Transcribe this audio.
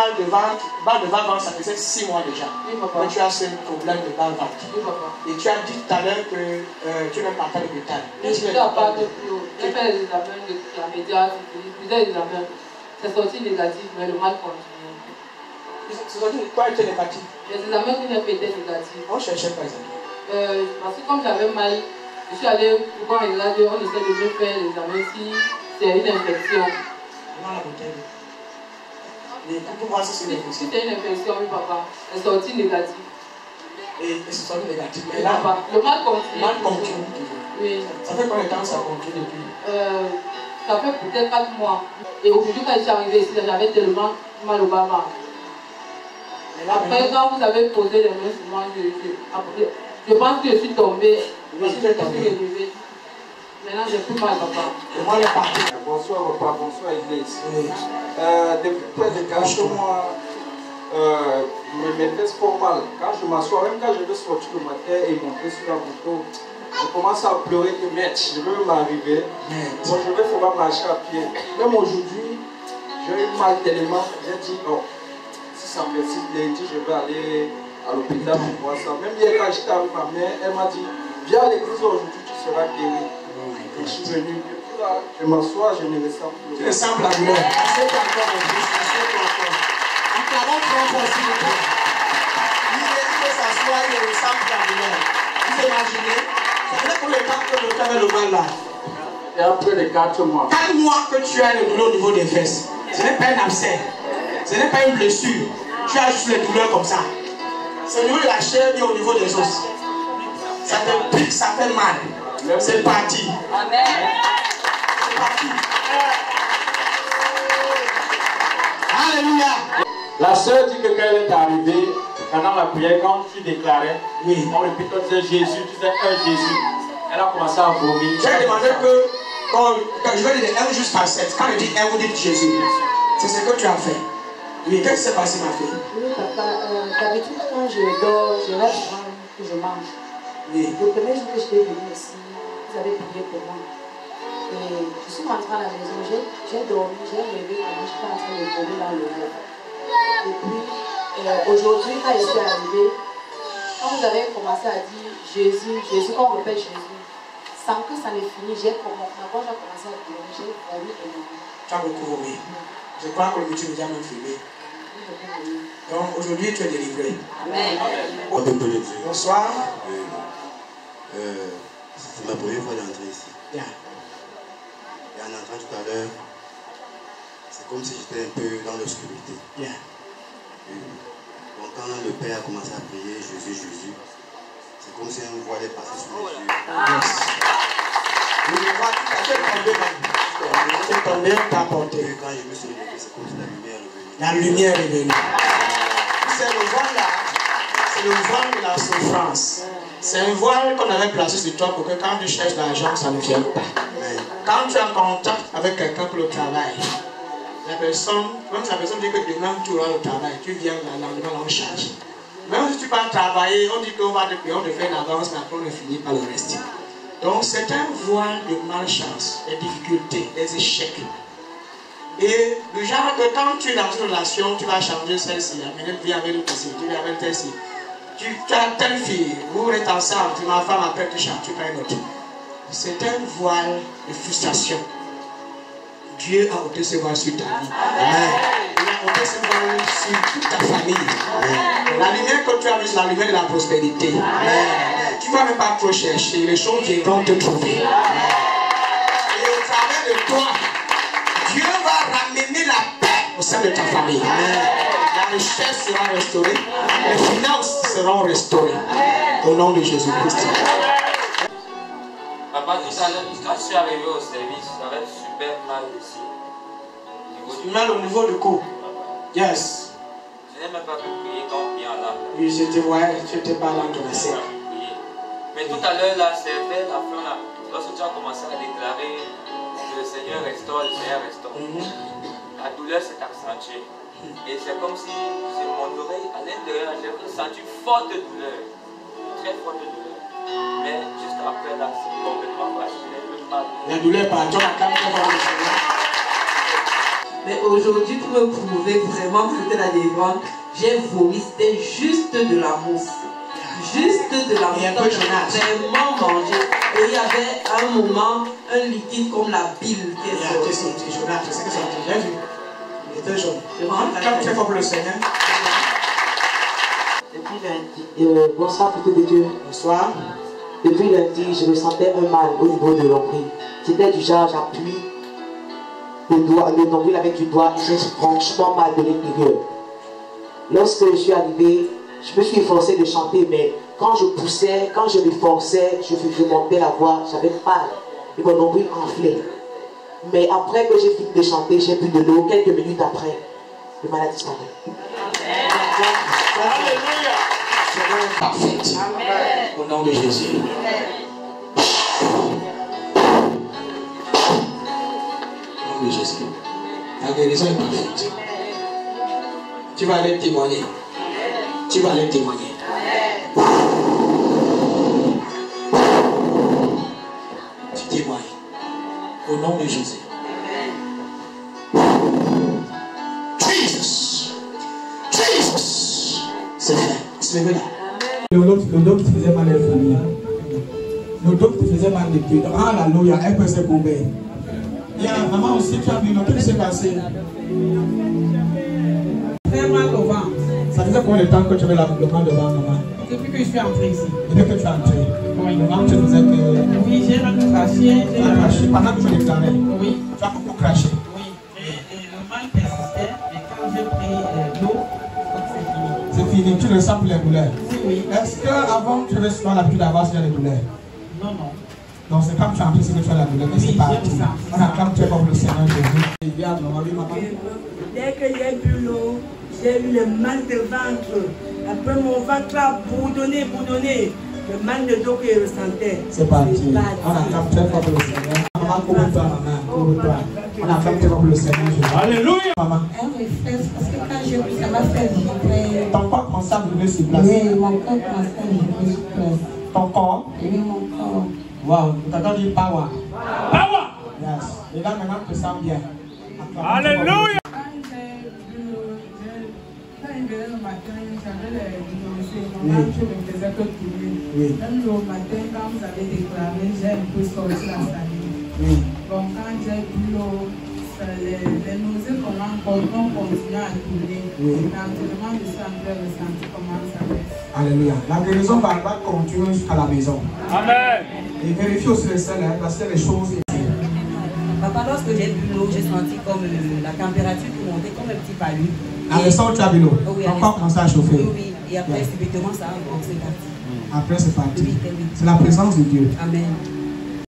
mal de ventre, ça faisait 6 mois déjà. Oui, papa. Que tu as ce problème de mal de ventre. Oui, papa. Et tu as dit tout à l'heure que tu n'aimes pas faire l'hôpital. Je suis à part de plus. J'ai fait les examens de la pédiatre, plusieurs examens. C'est sorti négatif, mais le mal continue. C'est sorti quoi était négatif? Les examens que j'ai fait étaient négatifs. On cherchait par exemple. Parce que comme j'avais mal, je suis allée pour qu'on regarde, on essaie de me faire l'examen si c'est une infection. Dans la bouteille. Et pour voir si c'est une infection. C'était une infection, oui papa. Elle est sortie négative. Et c'est sorti négatif. Mais Oui, là, papa. Le mal continue. Le mal continue toujours. Oui. Ça fait combien de temps que ça continue depuis? Ça fait peut-être 4 mois. Et aujourd'hui, quand je suis arrivée ici, j'avais tellement mal au bas. Après, quand vous avez posé les mains sur moi, je pense que je suis tombée. Oui, tu es tombée. Maintenant, j'ai plus mal, papa. Le mal est parti. Bonsoir, papa. Bonsoir, Église. Oui. Depuis près de 4 mois, mes fesses font mal. Quand je m'assois, même quand je veux sortir le matin et monter sur la moto, je commence à pleurer que merde, je veux même arriver. Bon, je vais pouvoir marcher à pied. Même aujourd'hui, j'ai eu mal tellement, j'ai dit non. Si ça me persiste lundi, je vais aller à l'hôpital pour voir ça. Même hier, quand j'étais avec ma mère, elle m'a dit viens à l'église aujourd'hui, tu seras guéri. Et je suis venu. Depuis là, je m'assois, je ne ressens plus. Tu ressens la douleur. Assieds-toi encore un peu. Assieds-toi encore. Acclamons très fort, s'il vous plaît. Il peut s'asseoir, il ressent la douleur. Vous imaginez? C'est pour le temps que le cœur est le mal là. Et après les 4 mois. 4 mois que tu as le douleur au niveau des fesses. Ce n'est pas un abcès. Ce n'est pas une blessure. Tu as juste les douleurs comme ça. C'est au niveau de la chair et au niveau des os. Ça te pique, ça fait mal. C'est parti. Amen. C'est parti. Alléluia. La sœur dit que quand elle est arrivée, pendant la prière, quand tu déclarais, Oui. on répète, on disait Jésus, tu disais un Jésus. Elle a commencé à vomir. J'ai demandé que, quand je vais dire 1 jusqu'à 7, quand je dis 1, vous dites Jésus. C'est ce que tu as fait. Oui, qu'est-ce qui s'est passé, ma fille? Oui, papa, d'habitude, quand je dors, je reste souvent que je mange. Oui. Le premier jour que je suis venue ici, vous avez prié pour moi. Et je suis rentrée à la maison, j'ai dormi, j'ai rêvé quand je suis en train de vomir dans le lit. Et puis, aujourd'hui, quand je suis arrivée, quand vous avez commencé à dire Jésus, Jésus, on répète Jésus, sans que ça ne finisse, ma voix a commencé à pleurer, j'ai vomi et vomi. Tu as beaucoup vomi. Je crois que le métier nous a même filmé. Donc aujourd'hui, tu es délivré. Amen. Bonsoir. C'est ma première fois d'entrer ici. Bien. Et en entrant tout à l'heure, c'est comme si j'étais un peu dans l'obscurité. Bien. Donc quand le Père a commencé à prier Jésus, Jésus, c'est comme si un voile est passé sur mes yeux. Yes. Oui, je vois, tu as tombé là. Tu es tombé, tu as porté. Et quand je me suis levé, c'est comme si la lumière est revenue. La lumière est venue. C'est le voile là. C'est le voile de la souffrance. C'est un voile qu'on avait placé sur toi pour que quand tu cherches l'argent, ça ne vienne pas. Quand tu es en contact avec quelqu'un pour le travail, la personne, même si la personne dit que demain tu auras le travail, tu viens le lendemain, on change. Même si tu pars travailler, on dit qu'on va te payer, on te fait une avance, mais après on finit par le reste. Donc c'est un voile de malchance, des difficultés, des échecs. Et le genre que quand tu es dans une relation, tu vas changer celle-ci, amener une vie avec une possibilité, tu vas avec celle-ci. Tu as telle fille, vous êtes ensemble, tu ma femme, après tu changes, tu prends une autre. C'est un voile de frustration. Dieu a ôté ce voile sur ta vie. Amen. Il a ôté ce voile sur toute ta famille. Amen. La lumière que tu as vue, c'est la lumière de la prospérité. Amen. Tu ne vas même pas trop chercher, les choses viendront te trouver. Amen. Et au travers de toi, Dieu va ramener la paix au sein de ta famille. Amen. La richesse sera restaurée. Les finances seront restaurées. Au nom de Jésus-Christ. Papa, tout à l'heure, quand je suis arrivé au service, j'avais super mal ici. Mal au niveau du cou. Yes. Je n'ai même pas pu prier quand on prie en langue. Oui, je te voyais, tu n'étais pas dans ton essai. Mais tout à l'heure, là, c'est vers la fin, là, lorsque tu as commencé à déclarer que le Seigneur restaure, le Seigneur restaure, la douleur s'est accentuée. Et c'est comme si c'est mon oreille, à l'intérieur, j'ai senti forte douleur. Très forte douleur. Mais juste après, là, c'est complètement passé. Le mal. La douleur part, tu as la carte. Mais aujourd'hui, pour me prouver vraiment que c'était la délivrance, j'ai vomi, c'était juste de la mousse. Juste de la mousse. Donc, j'ai vraiment mangé. Et il y avait à un moment un liquide comme la bile qui est sorti. Je sais que c'est j'ai vu. Il était jaune. Comme très fort pour le Seigneur. Depuis lundi, bonsoir, plutôt de Dieu. Bonsoir. Depuis lundi, je me sentais un mal au niveau de l'ombril. C'était du genre, j'appuie le nombril avec du doigt, et j'ai franchement mal de l'intérieur. Lorsque je suis arrivé, je me suis efforcé de chanter, mais quand je poussais, quand je m'efforçais, je montais la voix, j'avais mal et mon nombril enflait. Mais après que j'ai fini de chanter, j'ai bu de l'eau. Quelques minutes après, le mal a disparu. Alléluia. C'est parfait. Au nom de Jésus. Au nom de Jésus. La guérison est parfaite. Tu vas aller témoigner. Tu vas aller témoigner. Tu témoignes. Au nom de Jésus. Jesus. Jesus. C'est fait. Se levez là. Le dos qui te faisait mal à la famille. Le dos qui te faisait mal depuis. Alléluia. Elle peut se bomber. Maman aussi, tu as vu, qu'est-ce qui s'est passé? Très mal au ventre. Ça faisait combien de temps que tu avais le mal de ventre, maman? Depuis que je suis entrée ici. Depuis que tu es entrée? Oui. Le ventre te faisait que... Oui, j'ai craché. Tu as craché pendant que tu déclarais? Oui. Tu as beaucoup craché? Oui. Et le mal persistait, mais quand j'ai pris l'eau, c'est fini. C'est fini, tu ressens plus les douleurs? Oui. Est-ce qu'avant tu avais souvent l'habitude d'avoir ce genre de douleurs? Non, non. Donc c'est quand tu es entré ici que tu as la douleur, mais c'est parti. On acclame très fort le Seigneur Jésus. Bien, maman, oui, maman. Dès que j'ai bu l'eau, j'ai eu le mal de ventre. Après mon ventre a bourdonné. Le mal de dos que je ressentais. C'est parti. On acclame très fort le Seigneur. Maman, couvre-toi, maman. Couvre-toi. On acclame très fort le Seigneur Jésus. Alléluia. Maman. Un réflexe, parce que quand j'ai bu, ça m'a fait vibrer. Ton corps commence à brûler sur place. Oui, mon corps commence à vibrer sur place. Ton corps? Oui, mon corps. Wow, tu t'entends dire power. Power! Yes. Et là maintenant, tu te sens bien. Alléluia! Le matin, j'avais les douleurs, mon ventre ne faisait que tourner. Même le matin, quand vous avez déclaré, j'ai un peu sorti la salive. Bon, quand j'ai bu l'eau, les nausées ont continué à tourner. Naturellement, je suis en train de ressentir comment ça baisse. Alléluia. La guérison va continuer jusqu'à la maison. Amen. Et vérifie aussi les selles, parce que les choses ici. Papa, lorsque j'ai bu l'eau, j'ai senti comme la température qui montait comme un petit palu. À l'instant où tu as bu l'eau, oui, ton corps commence à chauffer. Oui. Et après, subitement, ça a c'est parti. Après, c'est parti. Oui. C'est la présence de Dieu. Amen.